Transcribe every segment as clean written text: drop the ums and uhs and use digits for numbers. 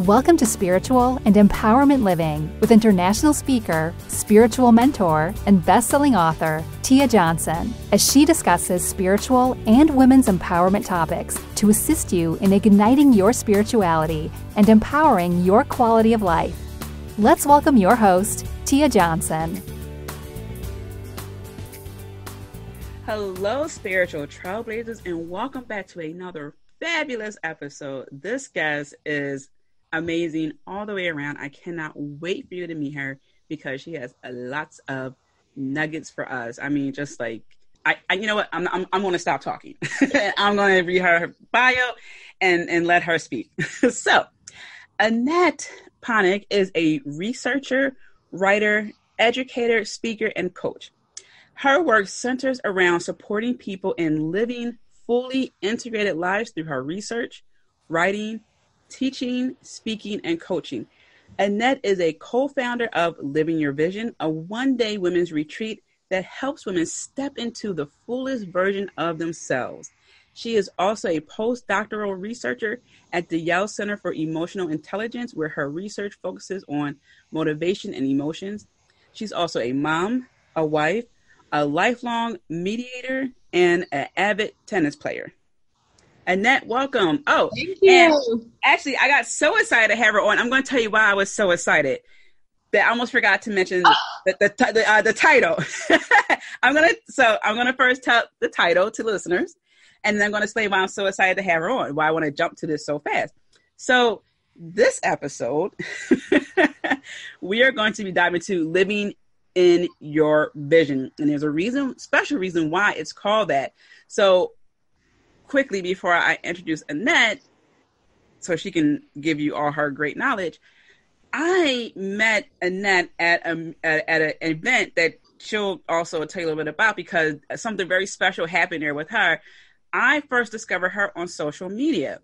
Welcome to Spiritual and Empowerment Living with international speaker, spiritual mentor, and best-selling author, Tia Johnson, as she discusses spiritual and women's empowerment topics to assist you in igniting your spirituality and empowering your quality of life. Let's welcome your host, Tia Johnson. Hello, Spiritual Trailblazers, and welcome back to another fabulous episode. This guest is amazing all the way around. I cannot wait for you to meet her because she has lots of nuggets for us. I mean, just like I you know what? I'm going to stop talking. I'm going to read her bio and let her speak. So, Annette Ponnock is a researcher, writer, educator, speaker, and coach. Her work centers around supporting people in living fully integrated lives through her research, writing, teaching, speaking, and coaching. Annette is a co-founder of Living Your Vision, a one-day women's retreat that helps women step into the fullest version of themselves. She is also a postdoctoral researcher at the Yale Center for Emotional Intelligence, where her research focuses on motivation and emotions. She's also a mom, a wife, a lifelong mediator, and an avid tennis player. Annette, welcome. Oh, thank you. And actually, I got so excited to have her on. I'm going to tell you why I was so excited that I almost forgot to mention the title. I'm gonna first tell the title to listeners, and then I'm going to explain why I'm so excited to have her on. Why I want to jump to this so fast. So this episode, we are going to be diving into living in your vision, and there's a special reason why it's called that. So quickly, before I introduce Annette, so she can give you all her great knowledge, I met Annette at an event that she'll also tell you a little bit about, because something very special happened there with her. I first discovered her on social media,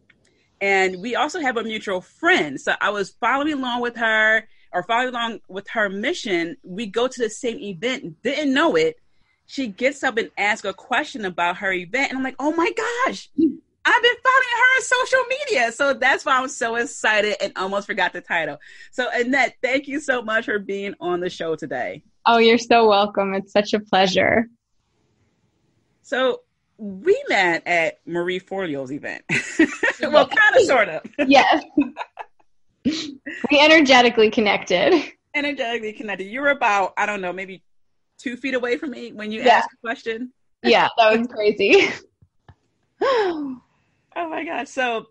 and we also have a mutual friend. So I was following along with her mission. We go to the same event, didn't know it. She gets up and asks a question about her event. And I'm like, oh my gosh, I've been following her on social media. So that's why I'm so excited and almost forgot the title. So Annette, thank you so much for being on the show today. Oh, you're so welcome. It's such a pleasure. So we met at Marie Forleo's event. Well, kind of, sort of. Yes. We energetically connected. You were about, I don't know, maybe 2 feet away from me when you asked a question. Yeah, that was crazy. Oh my God. So,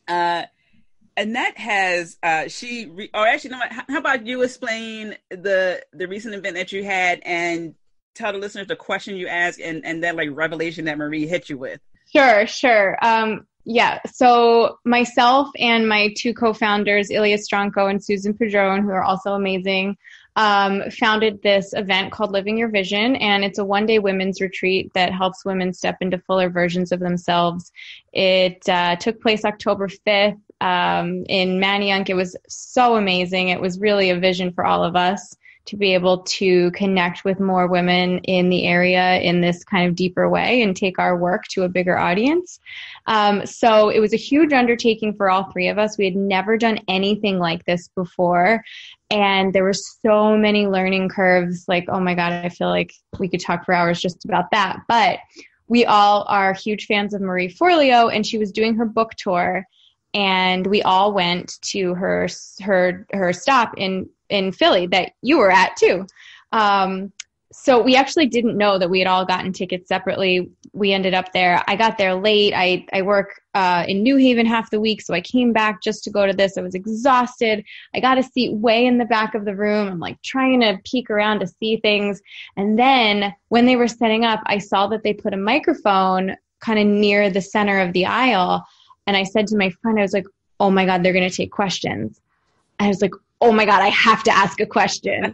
Annette has, actually, you know what? How about you explain the recent event that you had and tell the listeners the question you asked and that like revelation that Marie hit you with? Sure. Yeah. So myself and my two co-founders, Ilya Stronko and Susan Padron, who are also amazing, founded this event called Living Your Vision. And it's a one-day women's retreat that helps women step into fuller versions of themselves. It took place October 5th in Manayunk. It was so amazing. It was really a vision for all of us to be able to connect with more women in the area in this kind of deeper way and take our work to a bigger audience. So it was a huge undertaking for all three of us. We had never done anything like this before. And there were so many learning curves. Like, oh my God, I feel like we could talk for hours just about that. But we all are huge fans of Marie Forleo, and she was doing her book tour. And we all went to her stop in Philly that you were at too. So we actually didn't know that we had all gotten tickets separately. We ended up there. I got there late. I work in New Haven half the week, so I came back just to go to this. I was exhausted. I got a seat way in the back of the room. I'm like trying to peek around to see things. And then when they were setting up, I saw that they put a microphone kind of near the center of the aisle. And I said to my friend, I was like, oh my God, they're going to take questions. I was like, oh my God, I have to ask a question.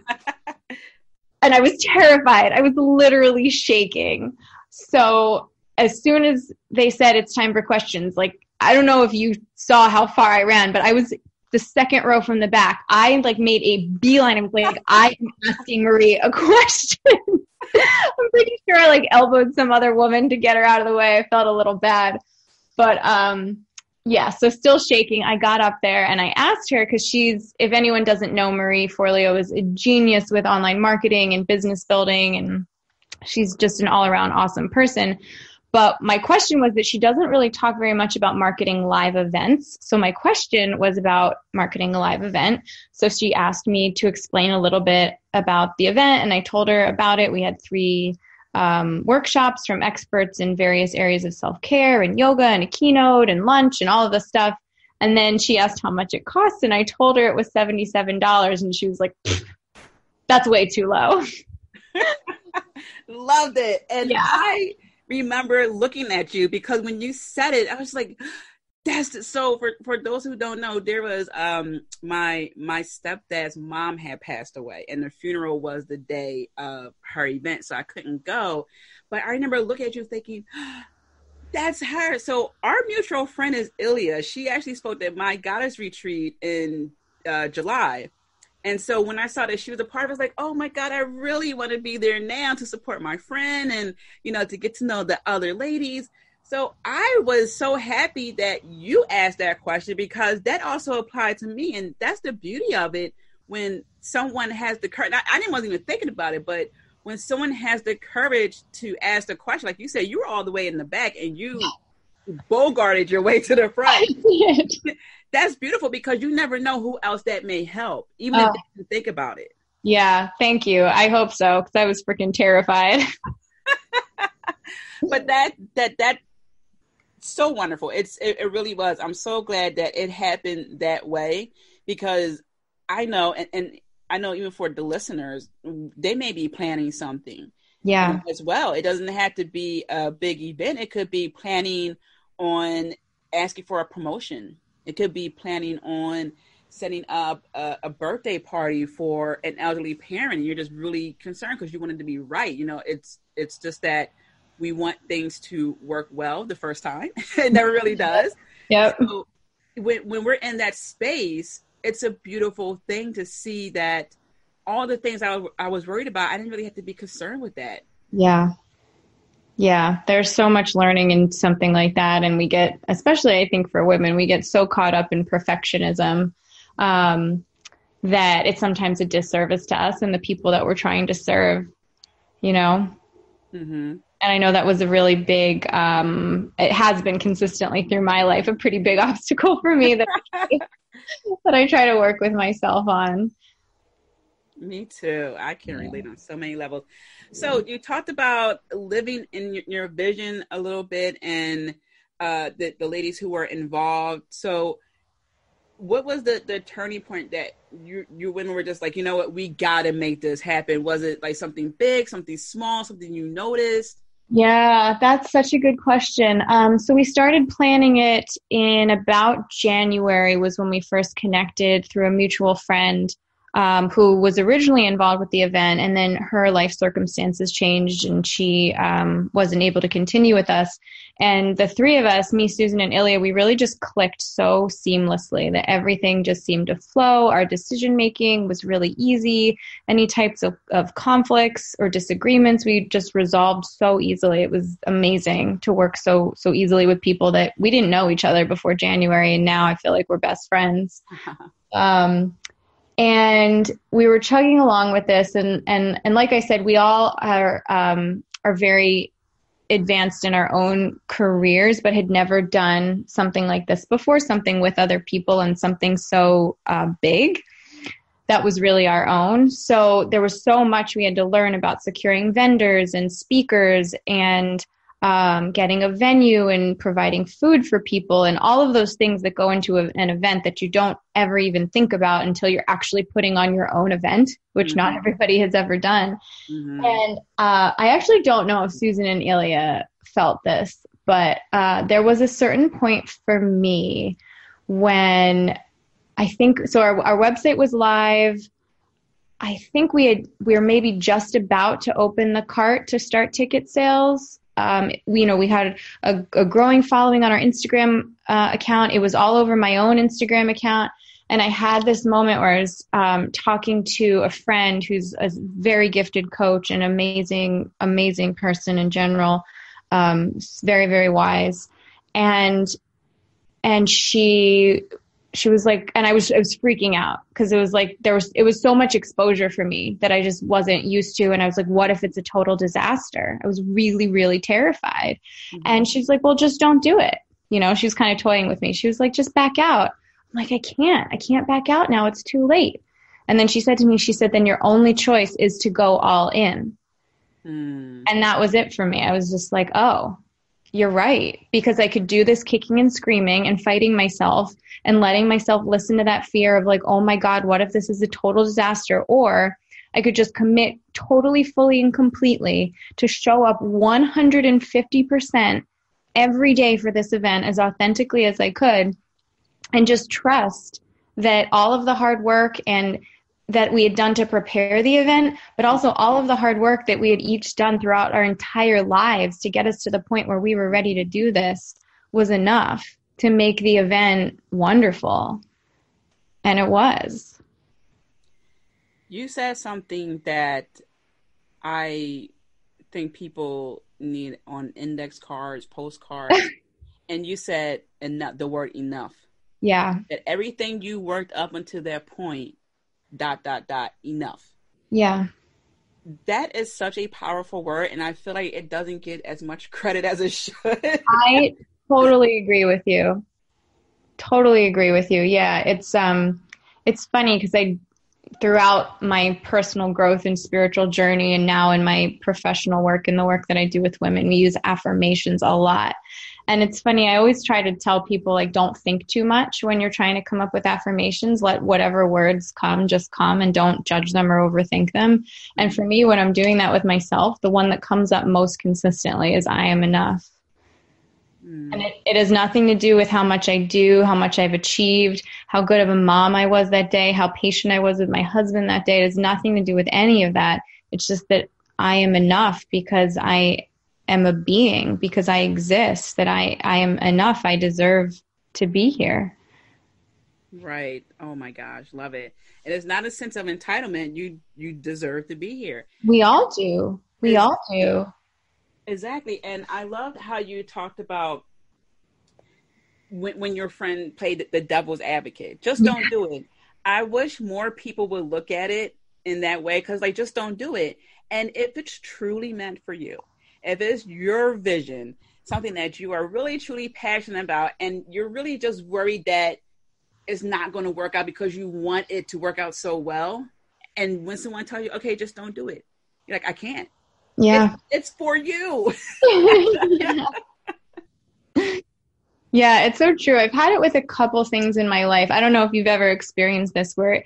And I was terrified. I was literally shaking. So as soon as they said it's time for questions, like, I don't know if you saw how far I ran, but I was the second row from the back. I like made a beeline. I was like, I am asking Marie a question. I'm pretty sure I like elbowed some other woman to get her out of the way. I felt a little bad. But Yeah, so still shaking. I got up there and I asked her, because if anyone doesn't know, Marie Forleo is a genius with online marketing and business building, and she's just an all-around awesome person. But my question was that she doesn't really talk very much about marketing live events. So my question was about marketing a live event. So she asked me to explain a little bit about the event, and I told her about it. We had 3 workshops from experts in various areas of self-care and yoga and a keynote and lunch and all of this stuff. And then she asked how much it cost, and I told her it was $77, and she was like, that's way too low. Loved it. And yeah. I remember looking at you, because when you said it, I was like, that's so. For those who don't know, there was my stepdad's mom had passed away, and the funeral was the day of her event, so I couldn't go. But I remember looking at you thinking, that's her. So our mutual friend is Ilya. She actually spoke at my goddess retreat in July. And so when I saw that she was a part of it, I was like, oh my God, I really want to be there now to support my friend and, to get to know the other ladies. So I was so happy that you asked that question, because that also applied to me. And that's the beauty of it. When someone has the courage, I wasn't even thinking about it, but when someone has the courage to ask the question, like you said, you were all the way in the back and you bogarted your way to the front. That's beautiful, because you never know who else that may help, even if they didn't think about it. Yeah, thank you. I hope so, because I was freaking terrified. But that so wonderful. It really was. I'm so glad that it happened that way, because I know, and I know even for the listeners, they may be planning something. Yeah. As well. It doesn't have to be a big event. It could be planning on asking for a promotion. It could be planning on setting up a birthday party for an elderly parent. And you're just really concerned because you want it to be right. It's just that we want things to work well the first time. It never really does. Yep. So when we're in that space, it's a beautiful thing to see that all the things I was worried about, I didn't really have to be concerned with that. Yeah. Yeah. There's so much learning in something like that. And we get, especially I think for women, we get so caught up in perfectionism that it's sometimes a disservice to us and the people that we're trying to serve, Mm-hmm. And I know that was a really big, it has been consistently through my life, a pretty big obstacle for me that I try to work with myself on. Me too. I can relate on so many levels. So you talked about living in your vision a little bit, and the ladies who were involved. So what was the turning point that you women were just like, you know what, we got to make this happen? Was it like something big, something small, something you noticed? Yeah, that's such a good question. So we started planning it in about January was when we first connected through a mutual friend who was originally involved with the event, and then her life circumstances changed and she wasn't able to continue with us. And the 3 of us, me, Susan, and Ilya, we really just clicked so seamlessly that everything just seemed to flow. Our decision-making was really easy. Any types of conflicts or disagreements, we just resolved so easily. It was amazing to work so easily with people that we didn't know each other before January, and now I feel like we're best friends. And we were chugging along with this, and like I said, we all are very advanced in our own careers, but had never done something like this before, something with other people and something so big that was really our own. So there was so much we had to learn about securing vendors and speakers and getting a venue and providing food for people and all of those things that go into an event that you don't ever even think about until you're actually putting on your own event, which not everybody has ever done. And I actually don't know if Susan and Ilya felt this, but there was a certain point for me when I think, so our website was live. I think we were maybe just about to open the cart to start ticket sales. We had a growing following on our Instagram account. It was all over my own Instagram account. And I had this moment where I was talking to a friend who's a very gifted coach and amazing, amazing person in general, very, very wise. And And she was like, and I was freaking out because it was like, it was so much exposure for me that I just wasn't used to. And I was like, what if it's a total disaster? I was really, really terrified. Mm-hmm. And she's like, well, just don't do it. You know, she was kind of toying with me. She was like, just back out. I'm like, I can't back out now. It's too late. And then she said to me, then your only choice is to go all in. And that was it for me. I was just like, oh, you're right. Because I could do this kicking and screaming and fighting myself and letting myself listen to that fear of like, oh my God, what if this is a total disaster? Or I could just commit totally, fully, and completely to show up 150% every day for this event as authentically as I could, and just trust that all of the hard work and that we had done to prepare the event, but also all of the hard work that we had each done throughout our entire lives to get us to the point where we were ready to do this was enough to make the event wonderful. And it was. You said something that I think people need on index cards, postcards, and you said enough, the word enough. Yeah. That everything you worked up until that point, ... enough. Yeah. That is such a powerful word, and I feel like it doesn't get as much credit as it should. I totally agree with you. Yeah, it's funny because throughout my personal growth and spiritual journey, and now in my professional work and the work that I do with women, we use affirmations a lot. And it's funny, I always try to tell people, like, don't think too much when you're trying to come up with affirmations. Let whatever words come, just come, and don't judge them or overthink them. And for me, when I'm doing that with myself, the one that comes up most consistently is I am enough. And it has nothing to do with how much I do, how much I've achieved, how good of a mom I was that day, how patient I was with my husband that day. It has nothing to do with any of that. It's just that I am enough because I am a being, because I exist, that I am enough. I deserve to be here. Right. Oh my gosh. Love it. And it's not a sense of entitlement. You deserve to be here. We all do. We all do. Exactly. And I loved how you talked about when your friend played the devil's advocate. Just don't do it. I wish more people would look at it in that way, because like, just don't do it. And if it's truly meant for you, if it's your vision, something that you are really, truly passionate about, and you're really just worried that it's not going to work out because you want it to work out so well. And when someone tells you, okay, just don't do it, you're like, I can't. Yeah. It's for you. Yeah, it's so true. I've had it with a couple things in my life. I don't know if you've ever experienced this, where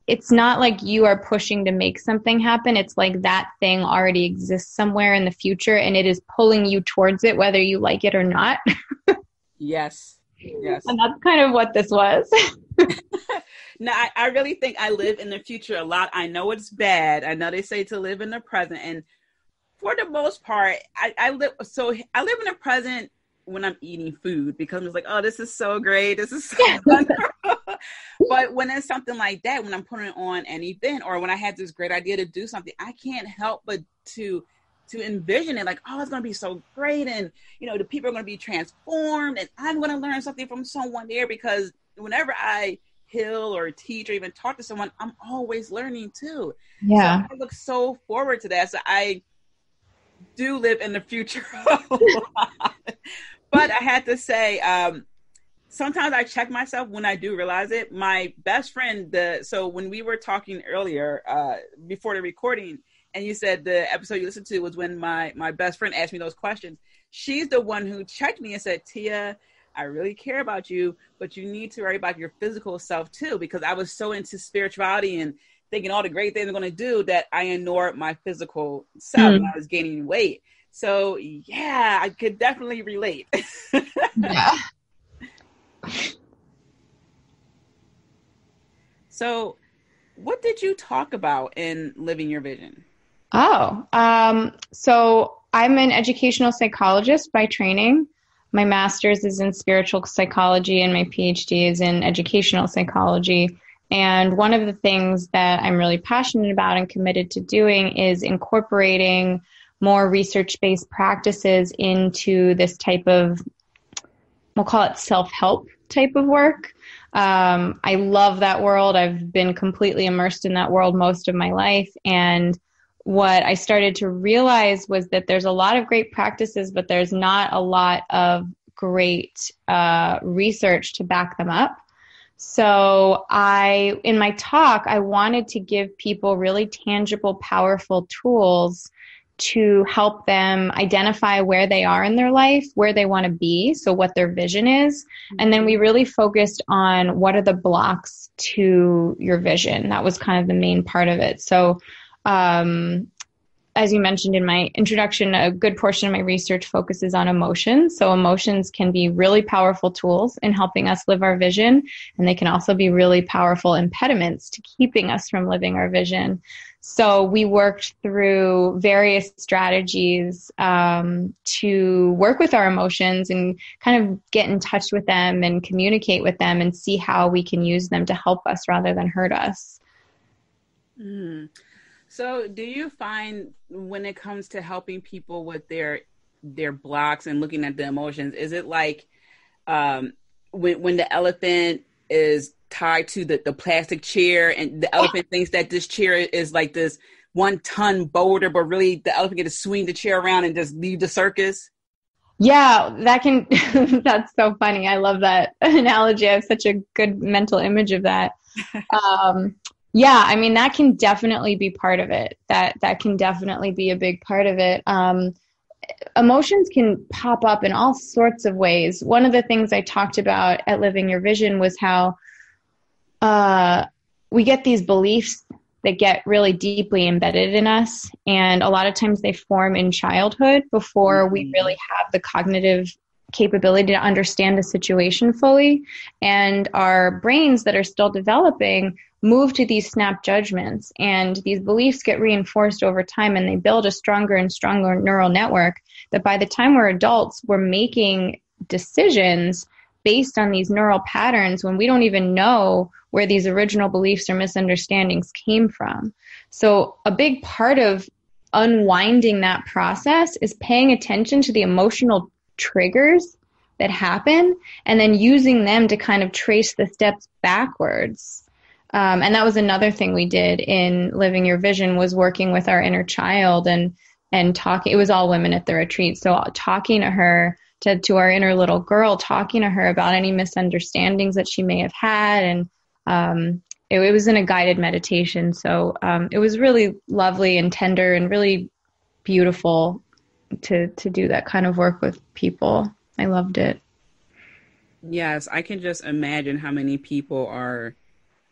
it's not like you are pushing to make something happen. It's like that thing already exists somewhere in the future, and it is pulling you towards it, whether you like it or not. Yes. And that's kind of what this was. No, I really think I live in the future a lot. I know it's bad. I know they say to live in the present. And for the most part, I live in the present when I'm eating food, because it's like, oh, this is so great. This is so wonderful. But when it's something like that, when I'm putting on an event, or when I had this great idea to do something, I can't help but to envision it like, oh, it's going to be so great. And, the people are going to be transformed, and I'm going to learn something from someone there, because whenever I heal or teach or even talk to someone, I'm always learning too. Yeah. So I look so forward to that. So I do live in the future a lot. But I had to say, sometimes I check myself when I do realize it. My best friend, so when we were talking earlier, before the recording, and you said the episode you listened to was when my best friend asked me those questions. She's the one who checked me and said, Tia, I really care about you, but you need to worry about your physical self too, because I was so into spirituality and thinking all the great things I'm going to do that I ignored my physical self when I was gaining weight. So yeah, I could definitely relate. Yeah. So what did you talk about in Living Your Vision? So I'm an educational psychologist by training. My master's is in spiritual psychology and my PhD is in educational psychology. And one of the things that I'm really passionate about and committed to doing is incorporating more research-based practices into this type of we'll call it self-help type of work. I love that world. I've been completely immersed in that world most of my life. And what I started to realize was that there's a lot of great practices, but there's not a lot of great research to back them up. So in my talk, I wanted to give people really tangible, powerful tools to help them identify where they are in their life, where they want to be, so what their vision is. And then we really focused on what are the blocks to your vision. That was kind of the main part of it. So as you mentioned in my introduction, a good portion of my research focuses on emotions. So emotions can be really powerful tools in helping us live our vision, and they can also be really powerful impediments to keeping us from living our vision. So we worked through various strategies to work with our emotions and kind of get in touch with them and communicate with them and see how we can use them to help us rather than hurt us. Mm. So do you find when it comes to helping people with their blocks and looking at the emotions, is it like when the elephant is tied to the plastic chair and the elephant thinks that this chair is like this 1-ton boulder, but really the elephant can just swing the chair around and just leave the circus? Yeah, that's so funny. I love that analogy. I have such a good mental image of that. Yeah, I mean, that can definitely be part of it. That can definitely be a big part of it. Emotions can pop up in all sorts of ways. One of the things I talked about at Living Your Vision was how we get these beliefs that get really deeply embedded in us. And a lot of times they form in childhood before we really have the cognitive capability to understand a situation fully. And our brains that are still developing move to these snap judgments, and these beliefs get reinforced over time, and they build a stronger and stronger neural network that by the time we're adults, we're making decisions based on these neural patterns when we don't even know where these original beliefs or misunderstandings came from. So a big part of unwinding that process is paying attention to the emotional triggers that happen and then using them to kind of trace the steps backwards. And that was another thing we did in Living Your Vision, was working with our inner child and talking. It was all women at the retreat. So talking to her, to our inner little girl, talking to her about any misunderstandings that she may have had. And it was in a guided meditation. So it was really lovely and tender and really beautiful to do that kind of work with people. I loved it. Yes, I can just imagine how many people are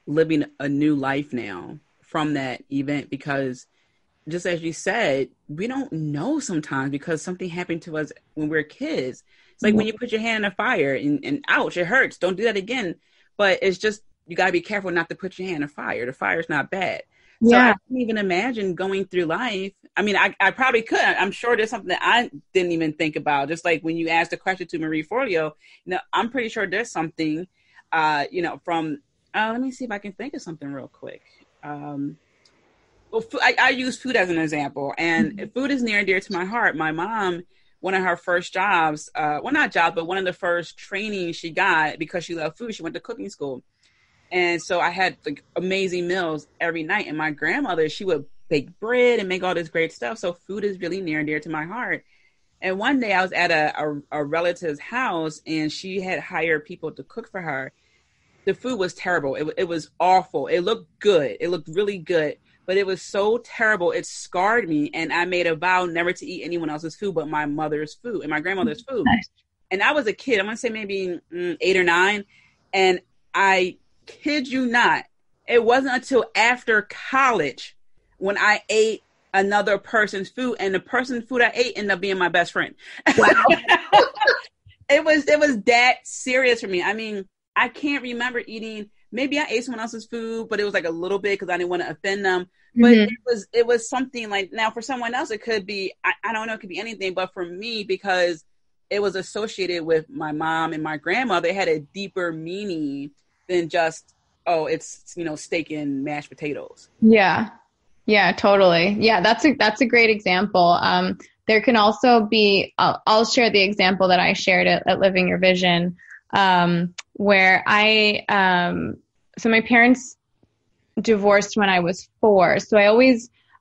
living a new life now from that event, because just as you said, we don't know sometimes because something happened to us when we were kids. It's like when you put your hand in a fire and ouch, it hurts. Don't do that again. But it's just, you got to be careful not to put your hand in a fire. The fire's not bad. So I can't even imagine going through life. I mean, I probably could. I'm sure there's something that I didn't even think about. Just like when you asked the question to Marie Forleo, I'm pretty sure there's something, from, let me see if I can think of something real quick. Well, I use food as an example, and food is near and dear to my heart. My mom, one of her first jobs, not job, but one of the first trainings she got, because she loved food, she went to cooking school. And so I had like amazing meals every night. And my grandmother, she would bake bread and make all this great stuff. So food is really near and dear to my heart. And one day I was at a relative's house, and she had hired people to cook for her. The food was terrible. It was awful. It looked good. It looked really good, but it was so terrible. It scarred me. And I made a vow never to eat anyone else's food but my mother's food and my grandmother's food. And I was a kid. I'm going to say maybe 8 or 9. And I kid you not, it wasn't until after college when I ate another person's food, and the person's food I ate ended up being my best friend. Wow. It was that serious for me. I mean, I can't remember eating, maybe I ate someone else's food, but it was like a little bit because I didn't want to offend them. But it was something like, now for someone else, it could be, I don't know, it could be anything. But for me, because it was associated with my mom and my grandmother, it had a deeper meaning than just, it's, steak and mashed potatoes. Yeah. Yeah, totally. Yeah, that's a great example. there can also be, I'll share the example that I shared at Living Your Vision, where so my parents divorced when I was 4. So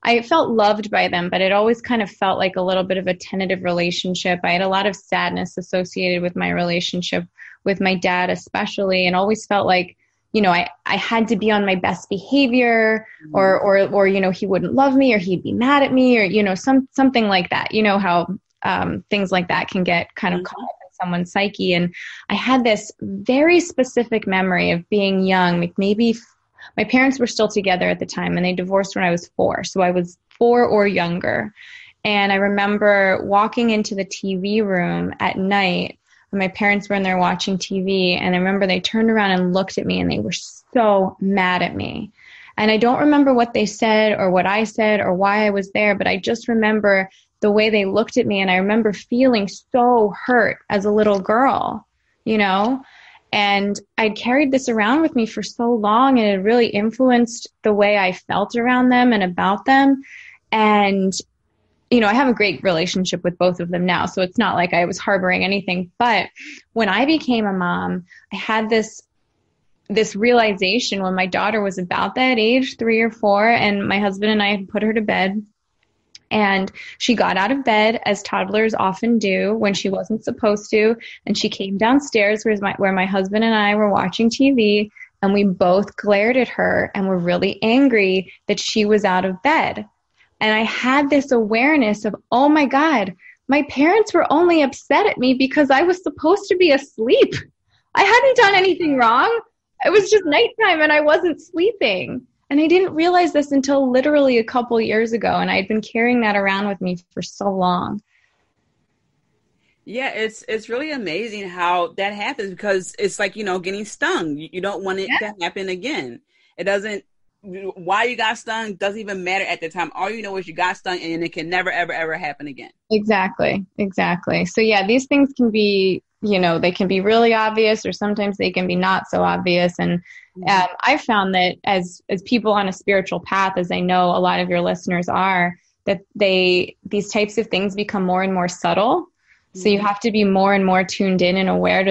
I felt loved by them, but it always kind of felt like a little bit of a tentative relationship. I had a lot of sadness associated with my relationship with my dad, especially, and always felt like, you know, I had to be on my best behavior, or, you know, he wouldn't love me, or he'd be mad at me, or, you know, something like that. You know how things like that can get kind of caught up in someone's psyche. And I had this very specific memory of being young, like maybe my parents were still together at the time, and they divorced when I was 4. So I was 4 or younger. And I remember walking into the TV room at night when my parents were in there watching TV. And I remember they turned around and looked at me, and they were so mad at me. And I don't remember what they said or what I said or why I was there, but I just remember the way they looked at me. And I remember feeling so hurt as a little girl, you know? And I'd carried this around with me for so long, and it really influenced the way I felt around them and about them. And, you know, I have a great relationship with both of them now, so it's not like I was harboring anything. But when I became a mom, I had this realization when my daughter was about that age, 3 or 4, and my husband and I had put her to bed. And she got out of bed, as toddlers often do, when she wasn't supposed to. And she came downstairs where my husband and I were watching TV, and we both glared at her and were really angry that she was out of bed. And I had this awareness of, oh my God, my parents were only upset at me because I was supposed to be asleep. I hadn't done anything wrong. It was just nighttime and I wasn't sleeping. And I didn't realize this until literally a couple years ago. And I'd been carrying that around with me for so long. Yeah, it's really amazing how that happens, because it's like, you know, getting stung. You don't want it to happen again. It doesn't, why you got stung doesn't even matter at the time. All you know is you got stung, and it can never, ever, ever happen again. Exactly. So yeah, these things can be, you know, they can be really obvious, or sometimes they can be not so obvious. And I found that as people on a spiritual path, as I know a lot of your listeners are, that these types of things become more and more subtle. So you have to be more and more tuned in and aware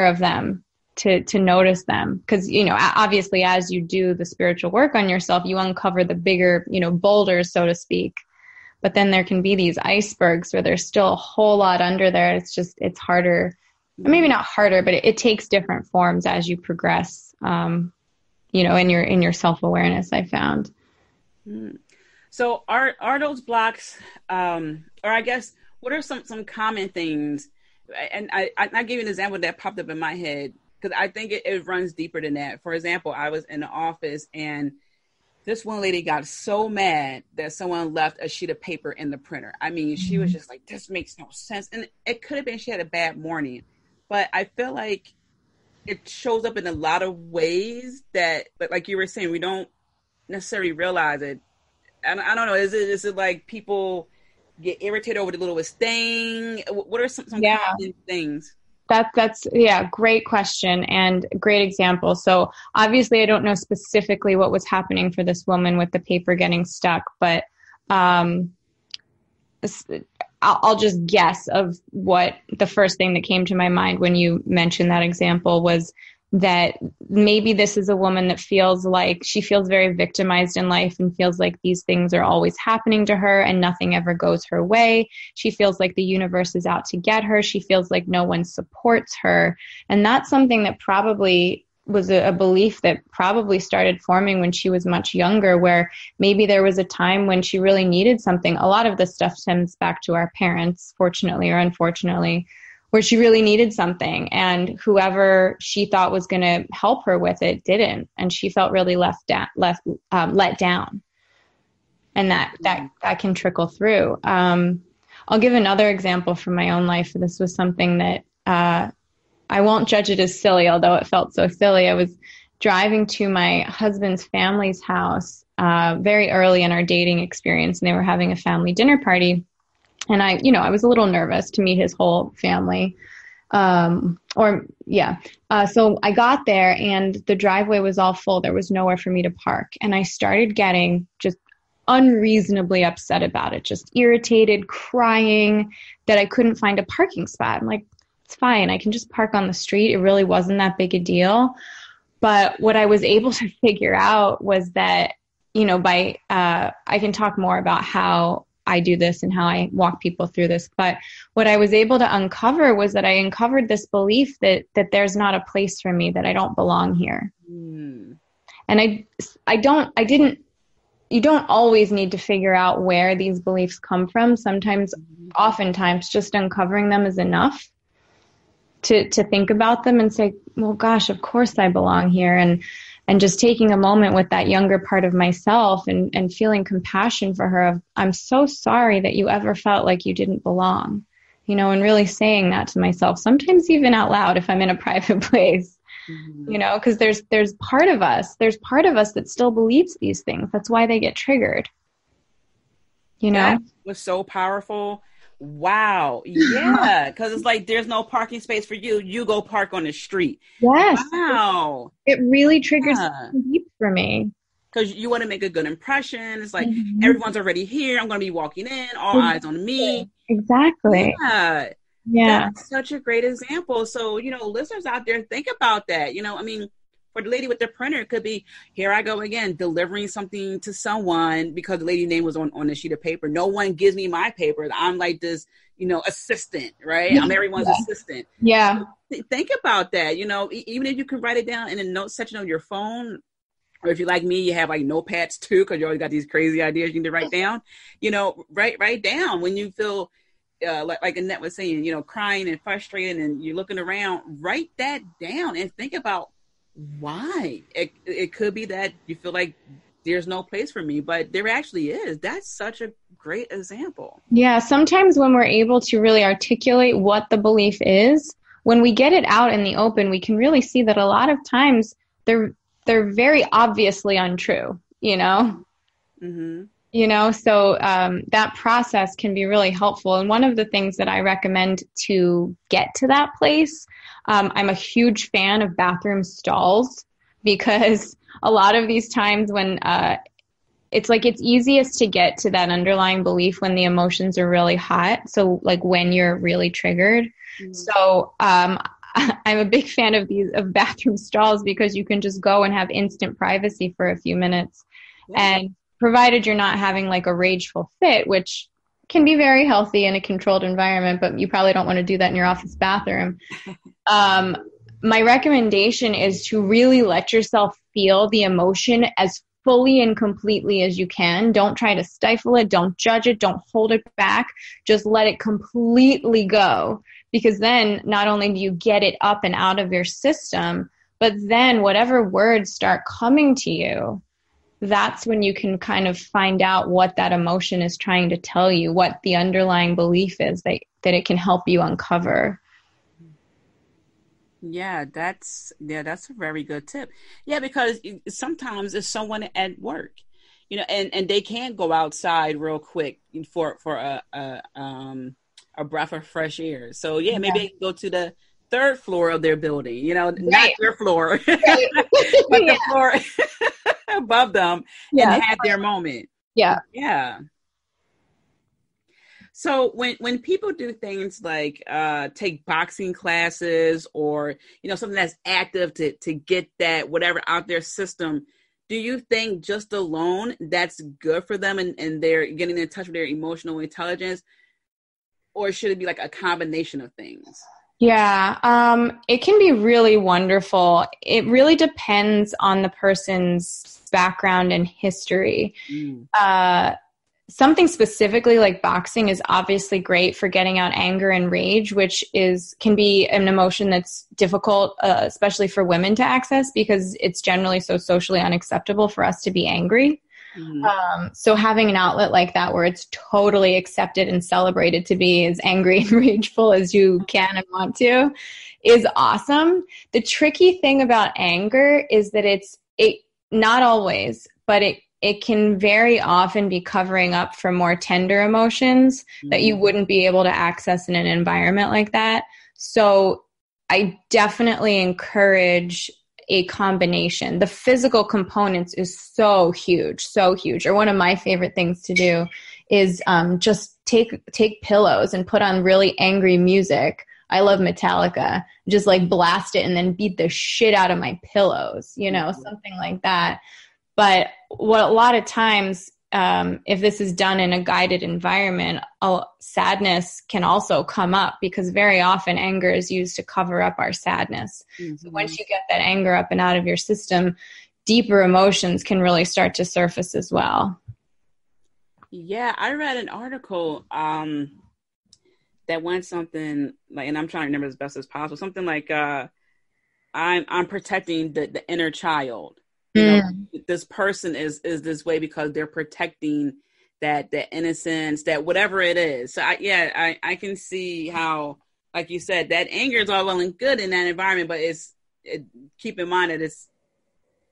of them to notice them. Because, you know, obviously as you do the spiritual work on yourself, you uncover the bigger, you know, boulders, so to speak. But then there can be these icebergs where there's still a whole lot under there. It's harder, maybe not harder, but it takes different forms as you progress, you know, in your self-awareness, I found. So are those blocks, or I guess, what are some common things? And I gave you an example that popped up in my head, because I think it runs deeper than that. For example, I was in the office, and this one lady got so mad that someone left a sheet of paper in the printer. I mean, she was just like, this makes no sense. And it could have been she had a bad morning. But I feel like it shows up in a lot of ways that, like you were saying, we don't necessarily realize it. And I don't know, is it like people get irritated over the littlest thing? What are some common things? That's great question and great example. So obviously I don't know specifically what was happening for this woman with the paper getting stuck, but I'll just guess of what the first thing that came to my mind when you mentioned that example was that maybe this is a woman that feels like she feels very victimized in life and feels like these things are always happening to her and nothing ever goes her way. She feels like the universe is out to get her. She feels like no one supports her. And that's something that probably was a belief that probably started forming when she was much younger, where maybe there was a time when she really needed something. A lot of this stuff stems back to our parents, fortunately or unfortunately, where she really needed something, and whoever she thought was going to help her with it didn't, and she felt really let down, and that can trickle through. I'll give another example from my own life. This was something that I won't judge it as silly, although it felt so silly. I was driving to my husband's family's house very early in our dating experience, and they were having a family dinner party. And I was a little nervous to meet his whole family. So I got there and the driveway was all full. There was nowhere for me to park. And I started getting just unreasonably upset about it, just irritated, crying that I couldn't find a parking spot. I'm like, it's fine. I can just park on the street. It really wasn't that big a deal. But what I was able to figure out was that, I can talk more about how I do this and how I walk people through this. But what I was able to uncover was that I uncovered this belief that there's not a place for me, that I don't belong here. And you don't always need to figure out where these beliefs come from. Oftentimes, just uncovering them is enough to think about them and say, well, gosh, of course I belong here. And just taking a moment with that younger part of myself and feeling compassion for her of, I'm so sorry that you ever felt like you didn't belong, and really saying that to myself, sometimes even out loud if I'm in a private place, because there's part of us that still believes these things. That's why they get triggered, That was so powerful. Wow. Yeah. Because it's like, there's no parking space for you. You go park on the street. Yes. Wow. It really triggers something deep for me. Because you want to make a good impression. It's like, everyone's already here. I'm going to be walking in. All eyes on me. Exactly. Yeah. Yeah. That's such a great example. So, listeners out there, think about that. For the lady with the printer, it could be, here I go again, delivering something to someone because the lady's name was on the sheet of paper. No one gives me my paper. I'm like this, assistant, right? Yeah. I'm everyone's assistant. Yeah. So think about that. Even if you can write it down in a note section on your phone, or if you're like me, you have like notepads too, because you always got these crazy ideas you need to write down. Write down when you feel like Annette was saying, crying and frustrated and you're looking around. Write that down and think about why. It could be that you feel like there's no place for me, but there actually is. That's such a great example. Yeah. Sometimes when we're able to really articulate what the belief is, when we get it out in the open, we can really see that a lot of times they're very obviously untrue, Mm-hmm. So that process can be really helpful. And one of the things that I recommend to get to that place, I'm a huge fan of bathroom stalls, because a lot of these times when it's easiest to get to that underlying belief when the emotions are really hot. So like when you're really triggered. Mm-hmm. So I'm a big fan of bathroom stalls, because you can just go and have instant privacy for a few minutes. Yeah. And provided you're not having like a rageful fit, which can be very healthy in a controlled environment, but you probably don't want to do that in your office bathroom. My recommendation is to really let yourself feel the emotion as fully and completely as you can. Don't try to stifle it. Don't judge it. Don't hold it back. Just let it completely go. Because then not only do you get it up and out of your system, but then whatever words start coming to you, that's when you can kind of find out what that emotion is trying to tell you, what the underlying belief is that it can help you uncover. Yeah, that's a very good tip. Yeah, because sometimes it's someone at work, and they can't go outside real quick for a breath of fresh air. So maybe they can go to the third floor of their building, not their floor, but the floor above them, and have their moment. Yeah. Yeah. So when people do things like take boxing classes or, something that's active to get that whatever out their system, do you think just alone that's good for them and they're getting in touch with their emotional intelligence? Or should it be like a combination of things? Yeah, it can be really wonderful. It really depends on the person's background and history. Something specifically like boxing is obviously great for getting out anger and rage, which can be an emotion that's difficult, especially for women to access, because it's generally so socially unacceptable for us to be angry. Mm-hmm. So having an outlet like that where it's totally accepted and celebrated to be as angry and rageful as you can and want to is awesome. The tricky thing about anger is that it not always, but it can very often be covering up for more tender emotions that you wouldn't be able to access in an environment like that. So I definitely encourage a combination. The physical components is so huge, so huge. Or one of my favorite things to do is just take pillows and put on really angry music. I love Metallica. Just like blast it and then beat the shit out of my pillows, something like that. But what a lot of times, if this is done in a guided environment, sadness can also come up because very often anger is used to cover up our sadness. Mm-hmm. So once you get that anger up and out of your system, deeper emotions can really start to surface as well. Yeah, I read an article that went something like, and I'm trying to remember as best as possible, something like I'm protecting the inner child. This person is this way because they're protecting that innocence, that whatever it is. So I can see how, like you said, that anger is all well and good in that environment, but keep in mind that it's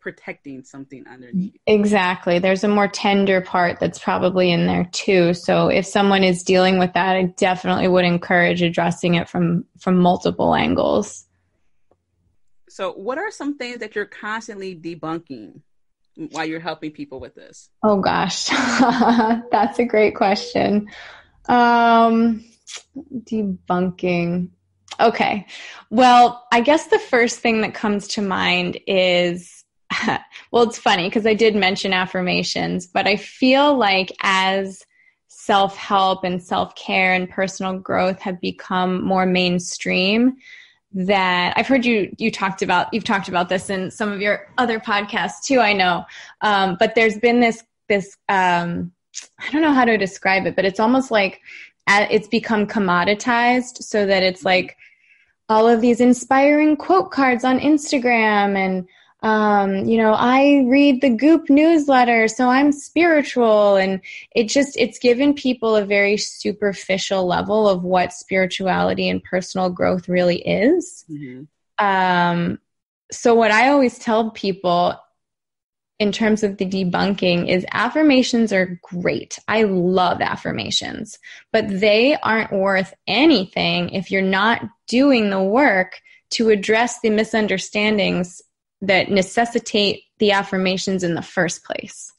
protecting something underneath. Exactly. There's a more tender part that's probably in there too. So if someone is dealing with that, I definitely would encourage addressing it from multiple angles. So what are some things that you're constantly debunking while you're helping people with this? Oh, gosh. That's a great question. Debunking. Okay. Well, I guess the first thing that comes to mind is, well, it's funny because I did mention affirmations, but I feel like as self-help and self-care and personal growth have become more mainstream, that I've heard you've talked about this in some of your other podcasts too, I know. But there's been this I don't know how to describe it, but it's almost like it's become commoditized so that it's like all of these inspiring quote cards on Instagram and, I read the Goop newsletter, so I'm spiritual. And it's given people a very superficial level of what spirituality and personal growth really is. Mm-hmm. So what I always tell people in terms of the debunking is affirmations are great. I love affirmations, but they aren't worth anything if you're not doing the work to address the misunderstandings that necessitate the affirmations in the first place.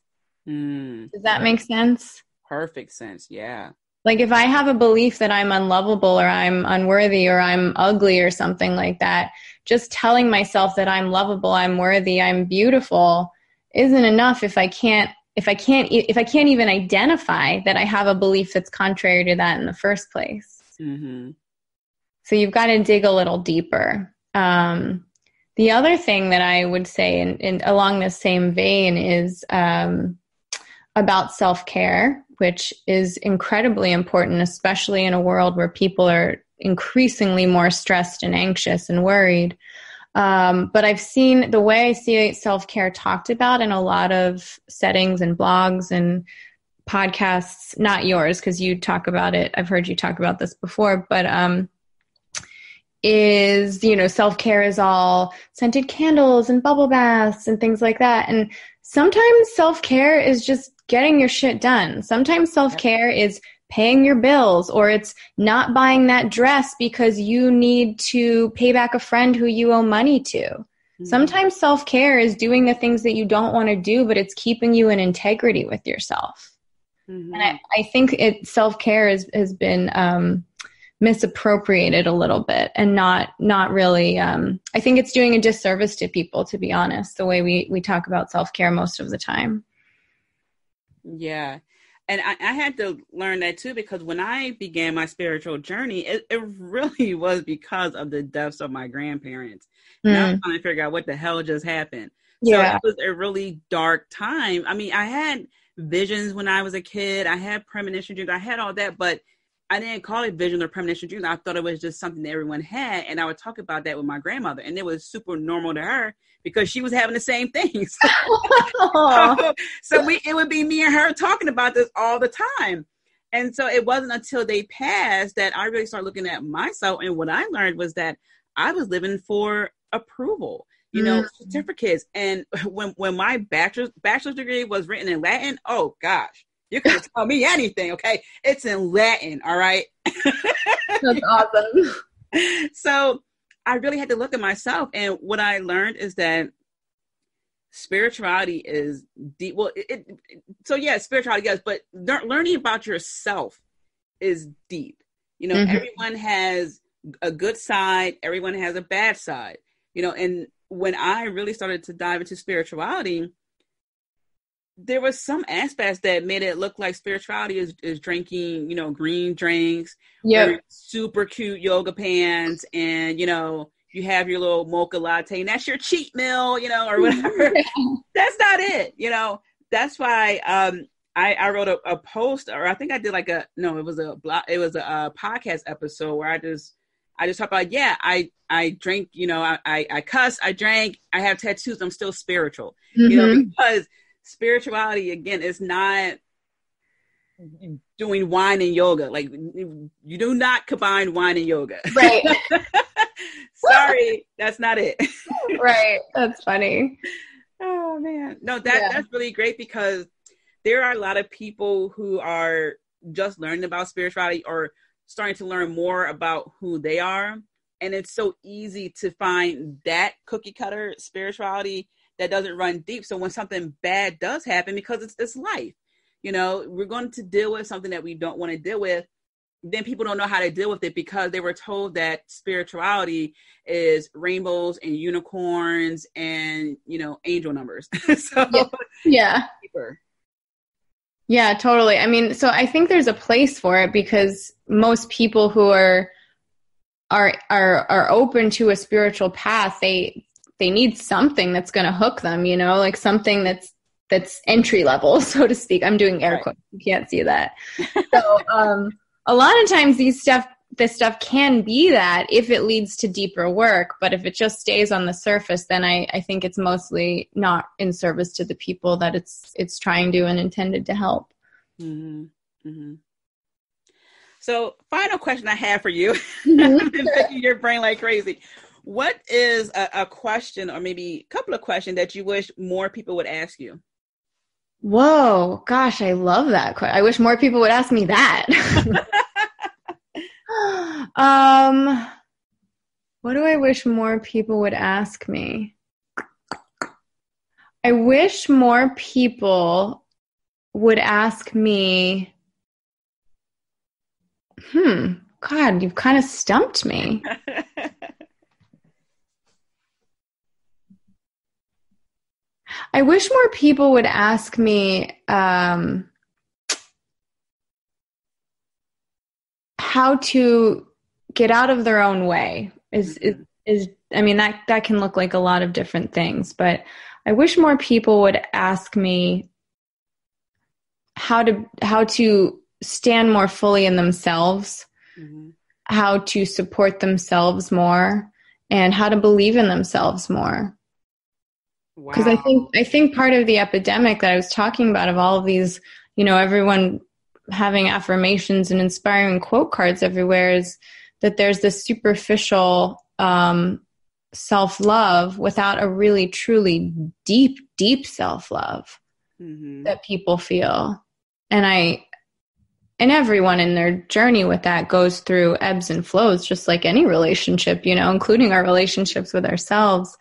Does that make sense? Perfect sense. Yeah. Like if I have a belief that I'm unlovable or I'm unworthy or I'm ugly or something like that, just telling myself that I'm lovable, I'm worthy, I'm beautiful isn't enough if I can't even identify that I have a belief that's contrary to that in the first place. Mm-hmm. So you've got to dig a little deeper. The other thing that I would say in along the same vein is about self-care, which is incredibly important, especially in a world where people are increasingly more stressed and anxious and worried. But I've seen the way I see self-care talked about in a lot of settings and blogs and podcasts, not yours, because you talk about it. I've heard you talk about this before, but is, self-care is all scented candles and bubble baths and things like that. And sometimes self-care is just getting your shit done. Sometimes self-care is paying your bills, or it's not buying that dress because you need to pay back a friend who you owe money to. Mm-hmm. Sometimes self-care is doing the things that you don't want to do, but it's keeping you in integrity with yourself. Mm-hmm. And I think self-care has been misappropriated a little bit and not really, I think it's doing a disservice to people, to be honest, the way we talk about self-care most of the time. Yeah. And I had to learn that too, because when I began my spiritual journey, it really was because of the deaths of my grandparents. And I was trying to figure out what the hell just happened. Yeah. So it was a really dark time. I mean, I had visions when I was a kid. I had premonition dreams. I had all that, but I didn't call it vision or premonition dreams. I thought it was just something that everyone had. And I would talk about that with my grandmother. And it was super normal to her because she was having the same things. So it would be me and her talking about this all the time. And so it wasn't until they passed that I really started looking at myself. And what I learned was that I was living for approval, certificates. And when my bachelor's degree was written in Latin, oh gosh. You can tell me anything, okay? It's in Latin, all right? That's awesome. So I really had to look at myself. And what I learned is that spirituality is deep. Well, so yeah, spirituality, yes, but learning about yourself is deep. You know, everyone has a good side, everyone has a bad side, you know, and when I really started to dive into spirituality, there was some aspects that made it look like spirituality is drinking, you know, green drinks, wearing super cute yoga pants, and, you know, you have your little mocha latte, and that's your cheat meal, you know, or whatever. That's not it, you know. That's why I wrote a post, or I think I did it was a podcast episode where I just talk about, I drink, you know, I cuss, I drank, I have tattoos, I'm still spiritual, you know, because spirituality, again, is not doing wine and yoga. Like, you do not combine wine and yoga. Right. Sorry, that's not it. Right. That's funny. Oh, man. No, that's really great, because there are a lot of people who are just learning about spirituality or starting to learn more about who they are. And it's so easy to find that cookie cutter spirituality that doesn't run deep. So when something bad does happen, because it's life, you know, we're going to deal with something that we don't want to deal with. Then people don't know how to deal with it because they were told that spirituality is rainbows and unicorns and, you know, angel numbers. So yeah. Yeah, totally. I mean, so I think there's a place for it, because most people who are open to a spiritual path, they need something that's going to hook them, you know, like something that's entry level, so to speak. I'm doing air quotes. You can't see that. So a lot of times this stuff can be that if it leads to deeper work, but if it just stays on the surface, then I think it's mostly not in service to the people that it's trying to and intended to help. Mm-hmm. Mm-hmm. So, final question I have for you. I've been picking your brain like crazy. What is a question, or maybe a couple of questions, that you wish more people would ask you? Whoa, gosh, I love that question. I wish more people would ask me that. What do I wish more people would ask me? I wish more people would ask me, God, you've kind of stumped me. I wish more people would ask me how to get out of their own way. I mean, that can look like a lot of different things, but I wish more people would ask me how to stand more fully in themselves, how to support themselves more, and how to believe in themselves more. Because I think part of the epidemic that I was talking about, of all of these, you know, everyone having affirmations and inspiring quote cards everywhere, is that there's this superficial self-love without a really, truly deep, deep self-love that people feel. And everyone in their journey with that goes through ebbs and flows, just like any relationship, you know, including our relationships with ourselves.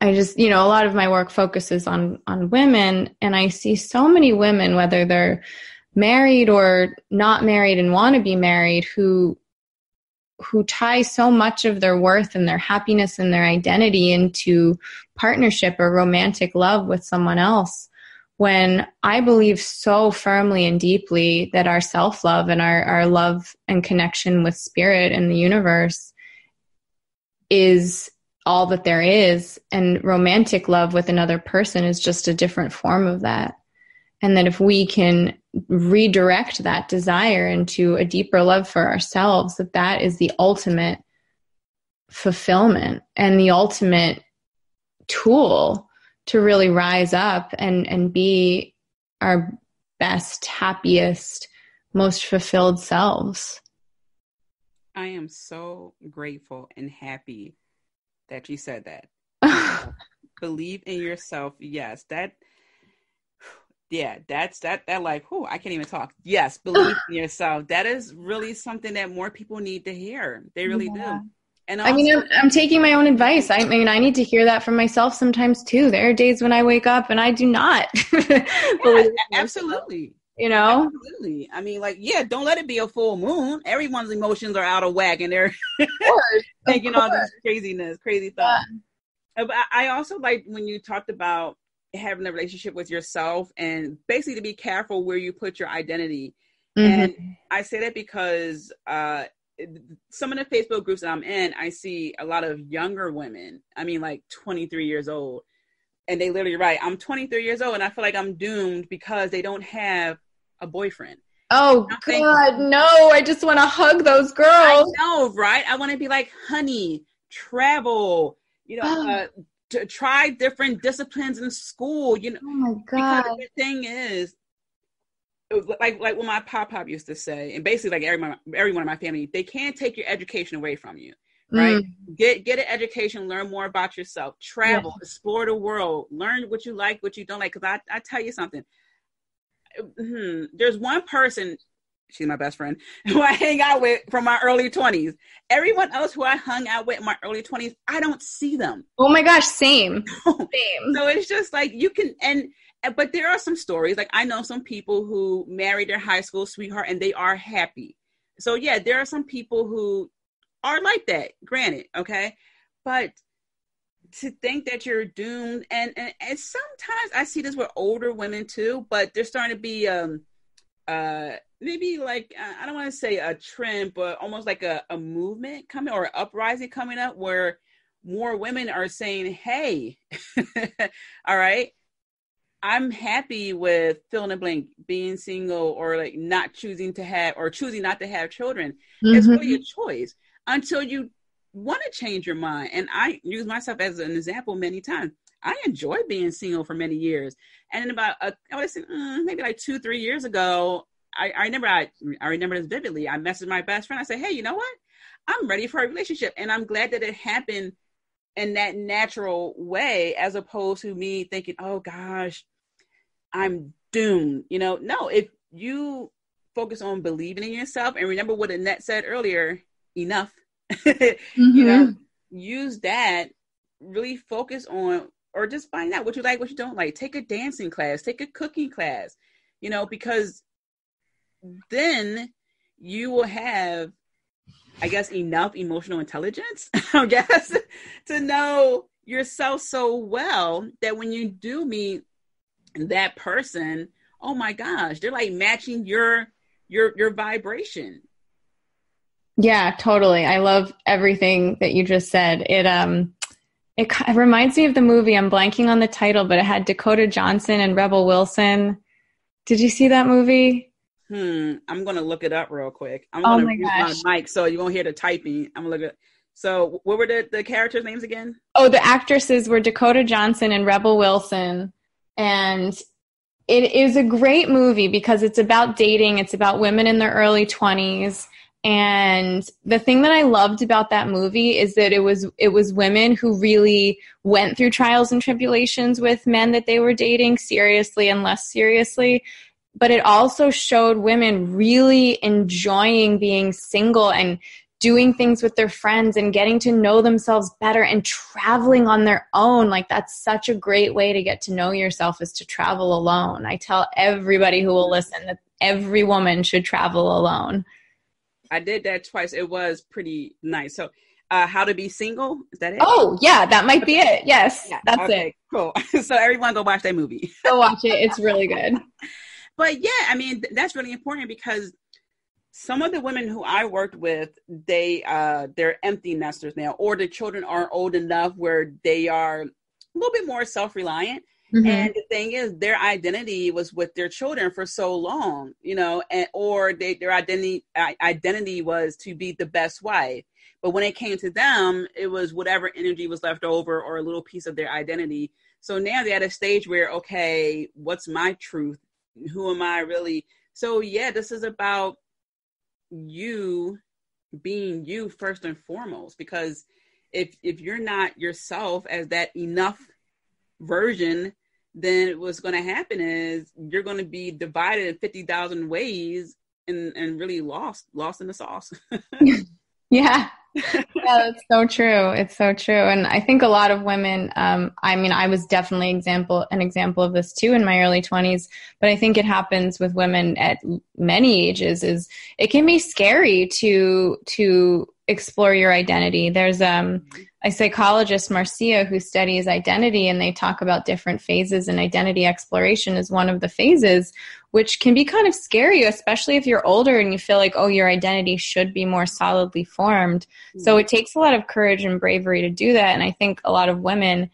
I just, you know, a lot of my work focuses on women, and I see so many women, whether they're married or not married and want to be married, who tie so much of their worth and their happiness and their identity into partnership or romantic love with someone else, when I believe so firmly and deeply that our self-love and our love and connection with spirit and the universe is all that there is, and romantic love with another person is just a different form of that. And that if we can redirect that desire into a deeper love for ourselves, that is the ultimate fulfillment and the ultimate tool to really rise up and be our best, happiest, most fulfilled selves. I am so grateful and happy that you said that. Believe in yourself. Yes, that's like, I can't even talk. Yes, believe in yourself. That is really something that more people need to hear. They really do. And also, I mean, I'm taking my own advice. I mean, I need to hear that from myself sometimes too. There are days when I wake up and I do not believe absolutely. You know? Absolutely. I mean, like, yeah, don't let it be a full moon. Everyone's emotions are out of whack and they're thinking all this crazy thoughts. Yeah. But I also like when you talked about having a relationship with yourself and basically to be careful where you put your identity. Mm-hmm. And I say that because some of the Facebook groups that I'm in, I see a lot of younger women. I mean, like 23 years old. And they literally write, I'm 23 years old and I feel like I'm doomed because they don't have a boyfriend. Oh, God, no. I just want to hug those girls. I know, right? I want to be like, honey, travel, to try different disciplines in school, Oh, my God. Because the thing is, like what my pop used to say, and basically like everyone in my family, they can't take your education away from you. Right? Get an education, learn more about yourself, travel, explore the world, learn what you like, what you don't like. Because I tell you something, there's one person, she's my best friend, who I hang out with from my early 20s. Everyone else who I hung out with in my early 20s, I don't see them. Oh my gosh, same. So it's just like you can, but there are some stories, like I know some people who married their high school sweetheart and they are happy. So yeah, there are some people who are like that, granted, okay? But to think that you're doomed, and sometimes I see this with older women too, but there's starting to be maybe like, I don't want to say a trend, but almost like a movement coming, or an uprising coming up where more women are saying, hey, all right, I'm happy with fill in the blank, being single, or like not choosing to have, or choosing not to have children. Mm-hmm. It's really a choice until you want to change your mind. And I use myself as an example many times. I enjoyed being single for many years. And in about, I would say maybe like 2-3 years ago, I remember this vividly. I messaged my best friend. I said, hey, you know what? I'm ready for a relationship. And I'm glad that it happened in that natural way, as opposed to me thinking, oh gosh, I'm doomed. No, if you focus on believing in yourself and remember what Annette said earlier, enough, use that, really focus on, or just find out what you like, what you don't like. Take a dancing class, take a cooking class, because then you will have, I guess, enough emotional intelligence, I guess, to know yourself so well that when you do meet that person, oh my gosh, they're like matching your vibration. Yeah, totally. I love everything that you just said. It reminds me of the movie. I'm blanking on the title, but it had Dakota Johnson and Rebel Wilson. Did you see that movie? I'm going to look it up real quick. I'm going to use my mic so you won't hear the typing. I'm going to look at. So what were the characters' names again? Oh, the actresses were Dakota Johnson and Rebel Wilson. And it is a great movie because it's about dating. It's about women in their early 20s. And the thing that I loved about that movie is that it was women who really went through trials and tribulations with men that they were dating, seriously and less seriously. But it also showed women really enjoying being single and doing things with their friends and getting to know themselves better and traveling on their own. Like, that's such a great way to get to know yourself, is to travel alone. I tell everybody who will listen that every woman should travel alone. I did that twice. It was pretty nice. So How to Be Single, is that it? Oh, yeah, that might be it. Yes, yeah, that's it. Cool. So everyone go watch that movie. Go watch it. It's really good. But yeah, I mean, that's really important because some of the women who I worked with, they're empty nesters now, or the children aren't old enough where they are a little bit more self-reliant. Mm-hmm. And the thing is, their identity was with their children for so long, or their identity was to be the best wife. But when it came to them, it was whatever energy was left over or a little piece of their identity. So now they're at a stage where, okay, what's my truth? Who am I really? So yeah, this is about you being you first and foremost, because if you're not yourself as that enough version, then what's going to happen is you're going to be divided in 50,000 ways and really lost in the sauce. Yeah, Yeah, that's so true. It's so true. And I think a lot of women, I mean, I was definitely an example of this too in my early 20s, but I think it happens with women at many ages is it can be scary to explore your identity. There's a psychologist, Marcia, who studies identity, and they talk about different phases, and identity exploration is one of the phases, which can be kind of scary, especially if you're older and you feel like, oh, your identity should be more solidly formed. So it takes a lot of courage and bravery to do that. And I think a lot of women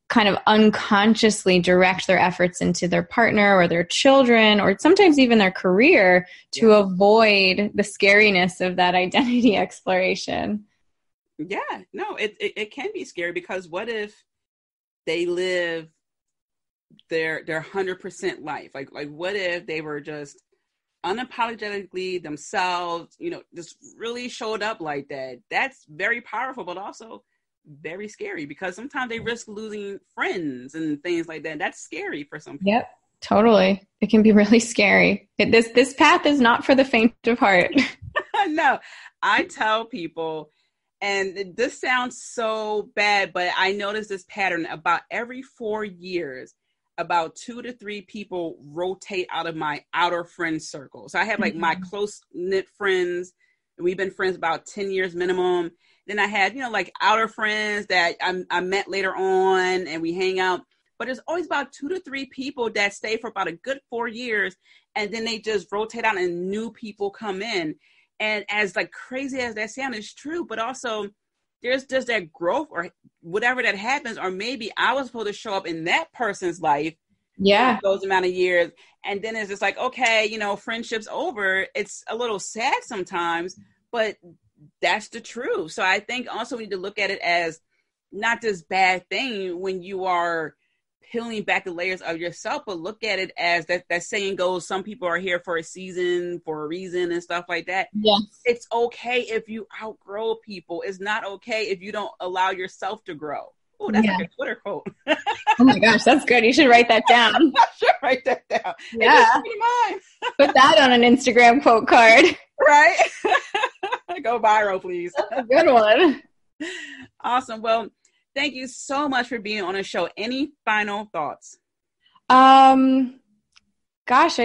kind of unconsciously direct their efforts into their partner or their children or sometimes even their career to avoid the scariness of that identity exploration. Yeah, no, it can be scary because what if they live their 100% life? Like what if they were just unapologetically themselves, just really showed up like that? That's very powerful, but also very scary because sometimes they risk losing friends and things like that. That's scary for some people. Yep, totally. It can be really scary. This path is not for the faint of heart. No, I tell people, and this sounds so bad, but I notice this pattern about every 4 years, about 2 to 3 people rotate out of my outer friend circle. So I have like my close knit friends. We've been friends about 10 years minimum. Then I had, like outer friends that I met later on and we hang out. But there's always about 2 to 3 people that stay for about a good 4 years. And then they just rotate out and new people come in. And as like crazy as that sounds, it's true. But also there's just that growth or whatever that happens. Or maybe I was supposed to show up in that person's life. Yeah. Those amount of years. And then it's just like, okay, friendship's over. It's a little sad sometimes, but that's the truth. So I think also we need to look at it as not this bad thing when you are peeling back the layers of yourself, but look at it as that saying goes, some people are here for a season, for a reason and stuff like that. Yes. It's okay if you outgrow people. It's not okay if you don't allow yourself to grow. Oh, that's like a Twitter quote. Oh my gosh, that's good. You should write that down. I should write that down. Yeah. Put that on an Instagram quote card. Right? Go viral, please. That's a good one. Awesome. Well, thank you so much for being on the show. Any final thoughts? Gosh,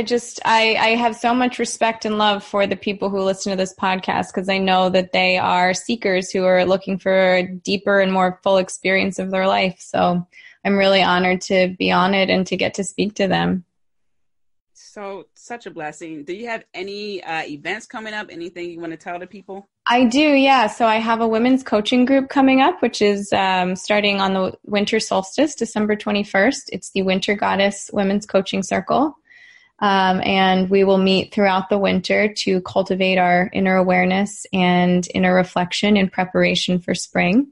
I have so much respect and love for the people who listen to this podcast because I know that they are seekers who are looking for a deeper and more full experience of their life. So I'm really honored to be on it and to get to speak to them. So such a blessing. Do you have any events coming up? Anything you want to tell the people? I do, yeah. So I have a women's coaching group coming up, which is starting on the winter solstice, December 21st. It's the Winter Goddess Women's Coaching Circle. And we will meet throughout the winter to cultivate our inner awareness and inner reflection in preparation for spring.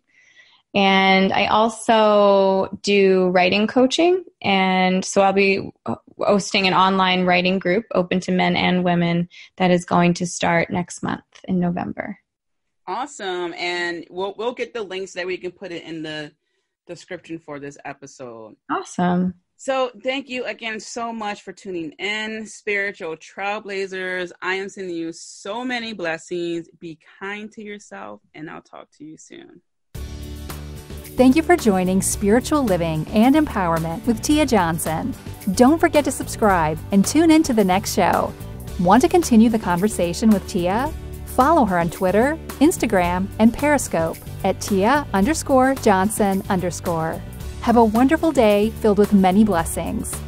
And I also do writing coaching. And so I'll be hosting an online writing group open to men and women that is going to start next month in November. Awesome. And we'll get the links that we can put it in the description for this episode. Awesome. So thank you again so much for tuning in, Spiritual Trailblazers. I am sending you so many blessings. Be kind to yourself, and I'll talk to you soon. Thank you for joining Spiritual Living and Empowerment with Tia Johnson. Don't forget to subscribe and tune in to the next show. Want to continue the conversation with Tia? Follow her on Twitter, Instagram, and Periscope at Tia_Johnson_. Have a wonderful day filled with many blessings.